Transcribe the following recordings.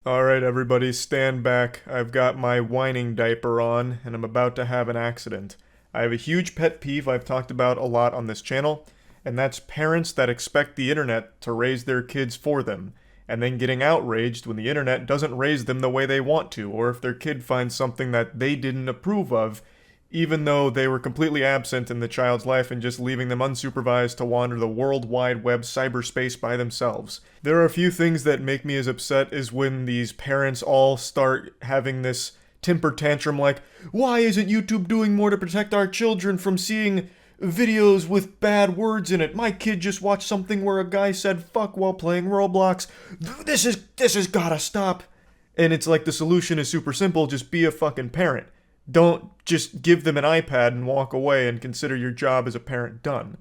Alright, everybody, stand back. I've got my whining diaper on, and I'm about to have an accident. I have a huge pet peeve I've talked about a lot on this channel, and that's parents that expect the internet to raise their kids for them, and then getting outraged when the internet doesn't raise them the way they want to, or if their kid finds something that they didn't approve of, even though they were completely absent in the child's life and just leaving them unsupervised to wander the World Wide Web cyberspace by themselves. There are a few things that make me as upset as when these parents all start having this temper tantrum like, why isn't YouTube doing more to protect our children from seeing videos with bad words in it? My kid just watched something where a guy said fuck while playing Roblox. This has gotta stop. And it's like the solution is super simple, just be a fucking parent. Don't just give them an iPad and walk away and consider your job as a parent done.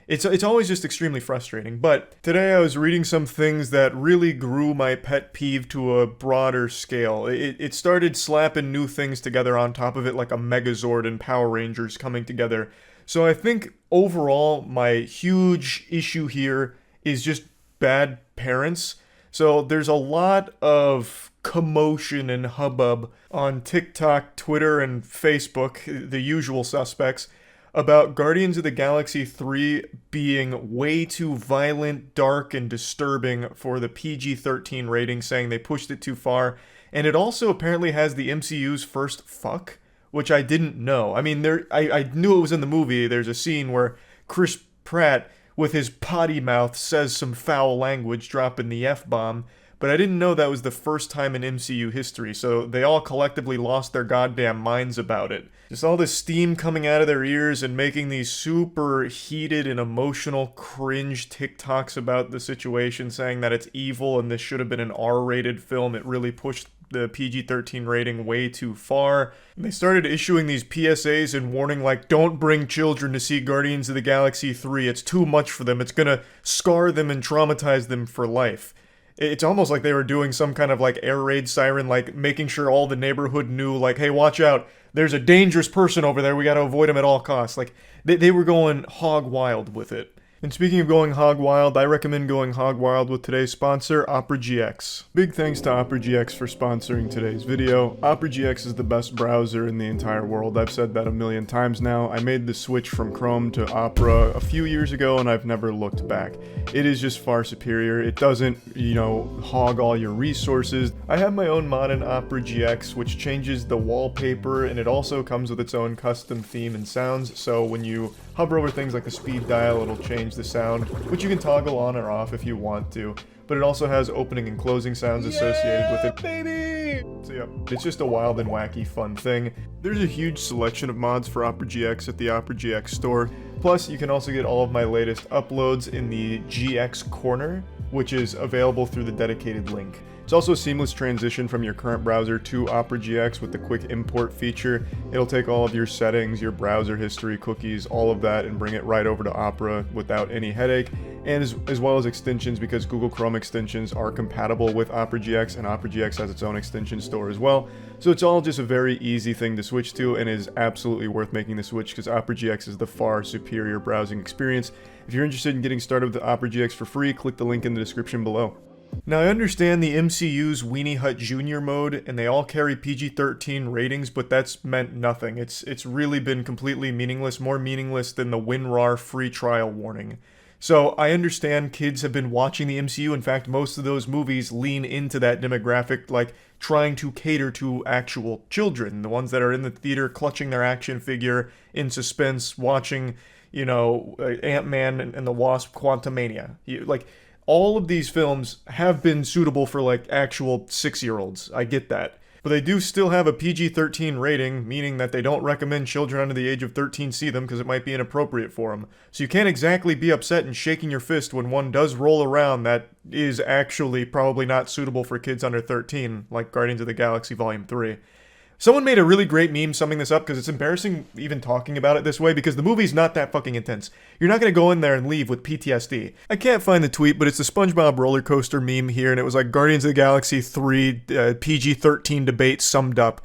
It's always just extremely frustrating, but today I was reading some things that really grew my pet peeve to a broader scale. It started slapping new things together on top of it like a Megazord and Power Rangers coming together. So I think overall my huge issue here is just bad parents. So there's a lot of commotion and hubbub on TikTok, Twitter, and Facebook, the usual suspects, about Guardians of the Galaxy 3 being way too violent, dark, and disturbing for the PG-13 rating, saying they pushed it too far. And it also apparently has the MCU's first fuck, which I didn't know. I mean, I knew it was in the movie. There's a scene where Chris Pratt, with his potty mouth, says some foul language, dropping the F-bomb. But I didn't know that was the first time in MCU history, so they all collectively lost their goddamn minds about it. Just all this steam coming out of their ears and making these super heated and emotional cringe TikToks about the situation, saying that it's evil and this should have been an R-rated film. It really pushed the PG-13 rating way too far. And they started issuing these PSAs and warning like, don't bring children to see Guardians of the Galaxy 3. It's too much for them. It's gonna scar them and traumatize them for life. It's almost like they were doing some kind of like air raid siren, like making sure all the neighborhood knew, like, hey, watch out, there's a dangerous person over there, we gotta avoid him at all costs. Like, they were going hog wild with it. And speaking of going hog wild, I recommend going hog wild with today's sponsor, Opera GX. Big thanks to Opera GX for sponsoring today's video. Opera GX is the best browser in the entire world. I've said that a million times now. I made the switch from Chrome to Opera a few years ago and I've never looked back. It is just far superior. It doesn't, hog all your resources. I have my own mod in Opera GX which changes the wallpaper, and it also comes with its own custom theme and sounds, so when you hover over things like the speed dial, it'll change the sound, which you can toggle on or off if you want to, but it also has opening and closing sounds associated with it. Baby! So yeah, it's just a wild and wacky fun thing. There's a huge selection of mods for Opera GX at the Opera GX store. Plus, you can also get all of my latest uploads in the GX Corner, which is available through the dedicated link. It's also a seamless transition from your current browser to Opera GX with the quick import feature. It'll take all of your settings, your browser history, cookies, all of that, and bring it right over to Opera without any headache, and as well as extensions, because Google Chrome extensions are compatible with Opera GX, and Opera GX has its own extension store as well. So it's all just a very easy thing to switch to, and is absolutely worth making the switch because Opera GX is the far superior browsing experience. If you're interested in getting started with Opera GX for free, click the link in the description below. Now, I understand the MCU's Weenie Hut Jr. mode, and they all carry PG-13 ratings, but that's meant nothing. It's really been completely meaningless, more meaningless than the WinRAR free trial warning. So, I understand kids have been watching the MCU. In fact, most of those movies lean into that demographic, like trying to cater to actual children, the ones that are in the theater clutching their action figure in suspense, watching, Ant-Man and the Wasp: Quantumania. All of these films have been suitable for, actual 6-year-olds. I get that. But they do still have a PG-13 rating, meaning that they don't recommend children under the age of 13 see them because it might be inappropriate for them. So you can't exactly be upset and shaking your fist when one does roll around that is actually probably not suitable for kids under 13, like Guardians of the Galaxy Volume 3. Someone made a really great meme summing this up because it's embarrassing even talking about it this way because the movie's not that fucking intense. You're not going to go in there and leave with PTSD. I can't find the tweet, but it's the SpongeBob roller coaster meme here, and it was like Guardians of the Galaxy 3 PG-13 debate summed up.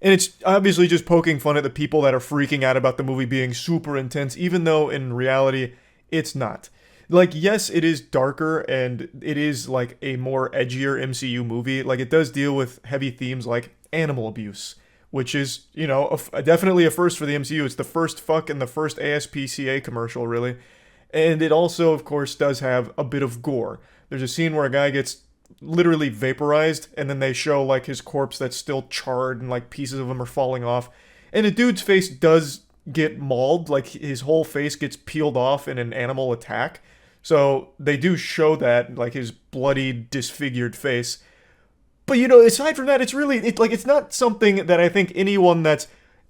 And it's obviously just poking fun at the people that are freaking out about the movie being super intense, even though in reality, it's not. Like, yes, it is darker and it is like a more edgier MCU movie. Like, it does deal with heavy themes like animal abuse, which is, you know, definitely a first for the MCU. It's the first fuck and the first ASPCA commercial, really. And it also, of course, does have a bit of gore. There's a scene where a guy gets literally vaporized, and then they show like his corpse that's still charred and like pieces of him are falling off. And a dude's face does get mauled, like his whole face gets peeled off in an animal attack. So they do show that, like his bloody, disfigured face. But you know, aside from that, it's not something that I think anyone that's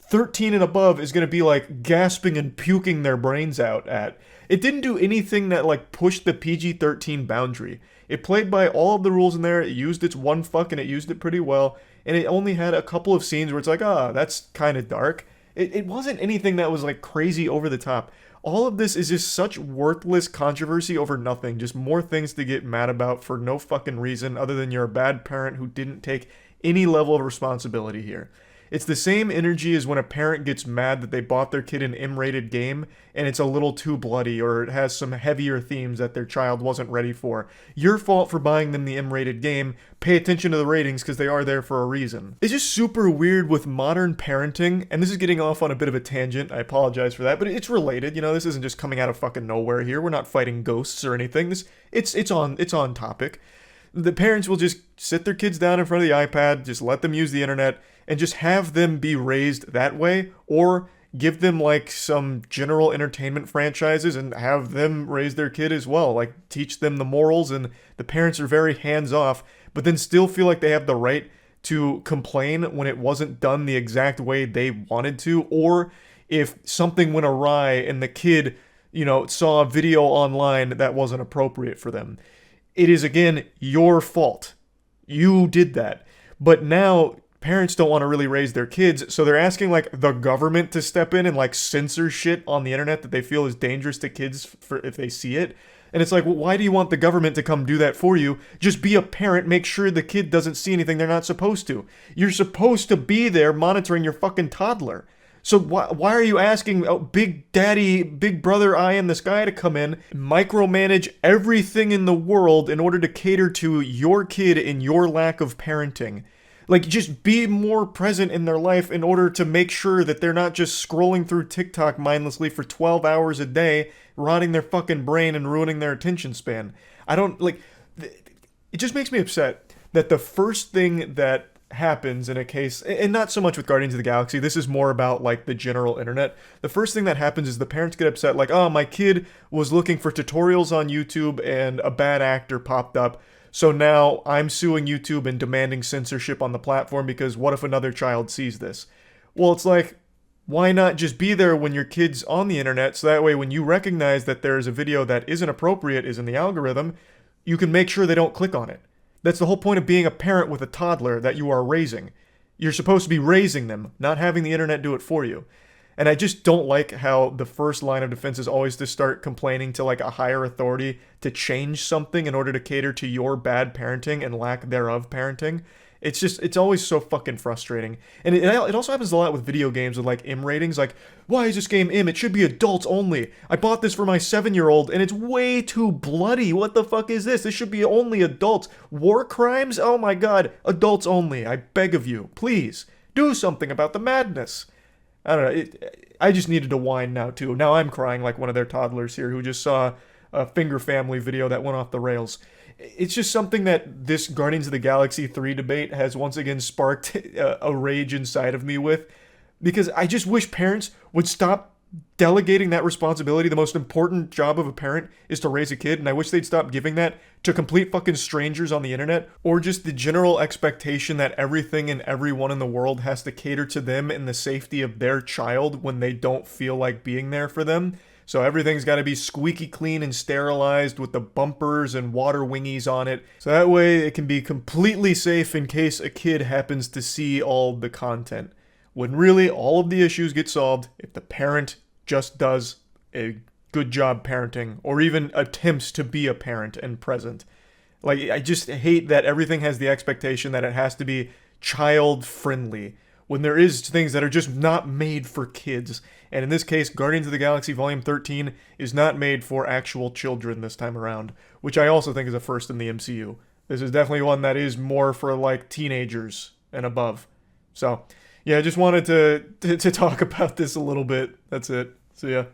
13 and above is going to be like gasping and puking their brains out at. It didn't do anything that like pushed the PG-13 boundary. It played by all of the rules in there. It used its one fuck and it used it pretty well. And it only had a couple of scenes where it's like, that's kind of dark. It wasn't anything that was like crazy over the top. All of this is just such worthless controversy over nothing. Just more things to get mad about for no fucking reason other than you're a bad parent who didn't take any level of responsibility here. It's the same energy as when a parent gets mad that they bought their kid an M-rated game and it's a little too bloody or it has some heavier themes that their child wasn't ready for. Your fault for buying them the M-rated game. Pay attention to the ratings because they are there for a reason. It's just super weird with modern parenting, and this is getting off on a bit of a tangent. I apologize for that, but it's related. You know, this isn't just coming out of fucking nowhere here. We're not fighting ghosts or anything. It's on topic. The parents will just sit their kids down in front of the iPad, just let them use the internet, and just have them be raised that way, or give them like some general entertainment franchises and have them raise their kid as well, like teach them the morals, and the parents are very hands off, but then still feel like they have the right to complain when it wasn't done the exact way they wanted to, or if something went awry and the kid, you know, saw a video online that wasn't appropriate for them. It is, again, your fault. You did that. But now parents don't want to really raise their kids, so they're asking like the government to step in and like censor shit on the internet that they feel is dangerous to kids for if they see it. And it's like, well, why do you want the government to come do that for you? Just be a parent, make sure the kid doesn't see anything they're not supposed to. You're supposed to be there monitoring your fucking toddler. So why are you asking Big Daddy, Big Brother Eye in the Sky to come in, micromanage everything in the world in order to cater to your kid and your lack of parenting? Like, just be more present in their life in order to make sure that they're not just scrolling through TikTok mindlessly for 12 hours a day, rotting their fucking brain and ruining their attention span. I don't, like, it just makes me upset that the first thing that happens in a case, and not so much with Guardians of the Galaxy, this is more about, like, the general internet. The first thing that happens is the parents get upset, like, oh, my kid was looking for tutorials on YouTube and a bad actor popped up. So now I'm suing YouTube and demanding censorship on the platform because what if another child sees this? Well, it's like, why not just be there when your kid's on the internet so that way when you recognize that there is a video that isn't appropriate, is in the algorithm, you can make sure they don't click on it. That's the whole point of being a parent with a toddler that you are raising. You're supposed to be raising them, not having the internet do it for you. And I just don't like how the first line of defense is always to start complaining to like a higher authority to change something in order to cater to your bad parenting and lack thereof parenting. It's always so fucking frustrating. And it also happens a lot with video games with like M ratings. Like, why is this game M? It should be adults only. I bought this for my 7-year-old and it's way too bloody. What the fuck is this? This should be only adults. War crimes? Oh my god. Adults only. I beg of you. Please. Do something about the madness. I don't know. I just needed to whine now, too. Now I'm crying like one of their toddlers here who just saw a Finger Family video that went off the rails. It's just something that this Guardians of the Galaxy 3 debate has once again sparked a rage inside of me with. Because I just wish parents would stop delegating that responsibility. The most important job of a parent is to raise a kid, and I wish they'd stop giving that to complete fucking strangers on the internet, or just the general expectation that everything and everyone in the world has to cater to them and the safety of their child when they don't feel like being there for them. So everything's got to be squeaky clean and sterilized with the bumpers and water wingies on it. So that way it can be completely safe in case a kid happens to see all the content. When really all of the issues get solved if the parent just does a good job parenting, or even attempts to be a parent and present. Like, I just hate that everything has the expectation that it has to be child friendly, when there is things that are just not made for kids. And in this case, Guardians of the Galaxy Volume 13 is not made for actual children this time around, which I also think is a first in the MCU. This is definitely one that is more for like teenagers and above. So, yeah, I just wanted to talk about this a little bit. That's it. See ya.